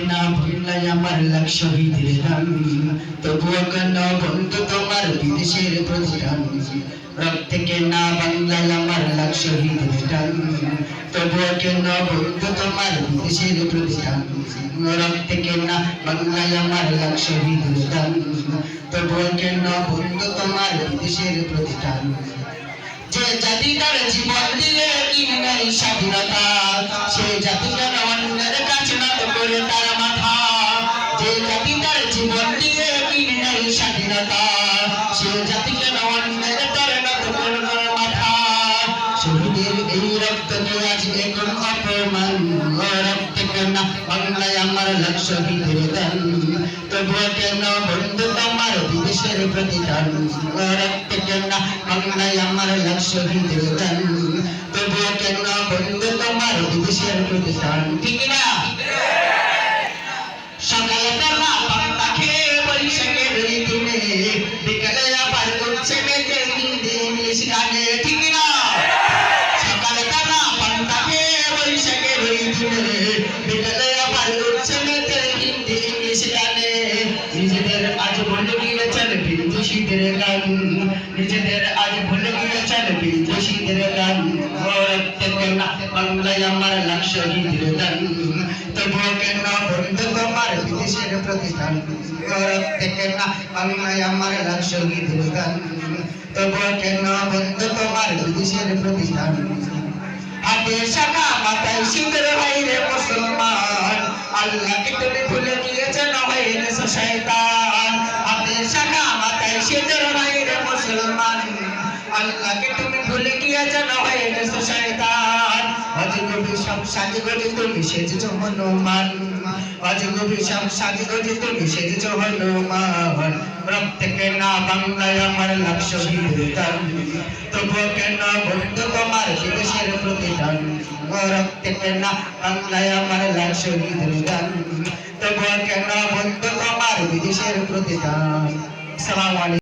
না বাংলায় আমার লাখ শহীদের গান, তবুও কেন বন্ধু তোমার বিদেশের প্রতিদান। রক্তে কেনা বাংলায় আমার লাখ শহীদের গান, তবুও কেন বন্ধু তোমার বিদেশের প্রতিদান। রক্তে কেনা বাংলায় আমার লাখ শহীদের গান, তবুও কেন বন্ধু তোমার বিদেশের প্রতিদান। যে জাতি তার জীবন দিয়ে কিনে স্বাধীনতা, সে জাতি কেন অন্যের কাছে নত করে তার মাথা। যে জাতি তার জীবন দিয়ে কিনে স্বাধীনতা, সে জাতি কেন অন্যের কাছে নত করে তার মাথা। শহীদের এই রক্তকে আজ এখন অপমান, রক্তে কেন বাংলায় আমার লাখ শহীদের গান, তবুও কেন বন্ধু তোমার বিদেশের প্রতিদান। রক্তে কেন বাংলায় আমার লাখ শহীদের গান, তবুও কেন বন্ধু তোমার বিদেশের প্রতিদান। ঠিক না? সকালে বেলা পান্তা খেয়ে বৈশাখের এই দিনে, বিকালে আবার করছে মেয়েদের হিন্দি ইংলিশ গানে। ঠিক না? সকালে বেলা পান্তা খেয়ে বৈশাখের এই দিনে, বিকালে আবার করছে মেয়েদের হিন্দি ইংলিশ গানে। নিজেদের আজ ভুলে গিয়েছেন বিদেশিদের গান, নিজেদের আজ ভুলে গিয়েছেন বিদেশিদের গান। রক্তে কেন বাংলায় আমার লাখ শহীদের গান, তবুও কেন বন্ধু তোমার বিদেশের প্রতিদান। রক্তে কেন বাংলায় আমার লাখ শহীদের গান, তবুও কেন বন্ধু তোমার বিদেশের প্রতিদান। হাতে শাখা মাথায় সিঁদুর ভাইরে মুসলমান, আল্লাহকে তুমি ভুলে গিয়েছেন হয়েছে শয়তান। হাতে শাখা মাথায় সিঁদুর ভাইরে মুসলমান, আল্লাহকে তুমি ভুলে গিয়েছেন হয়েছে শয়তান। অজগবি সব সাজগজি তুমি সেজেছ হনুমান, অজগবি সব সাজগজি তুমি সেজেছ হনুমান। রক্তে কেন বাংলায় আমার লাখ শহীদের গান, তবুও কেন বন্ধু তোমার বিদেশের প্রতিদান। রক্তে কেন বাংলায় আমার লাখ শহীদের গান, তবুও কেন বন্ধু তোমার বিদেশের প্রতিদান। আসসালামু আলাইকুম।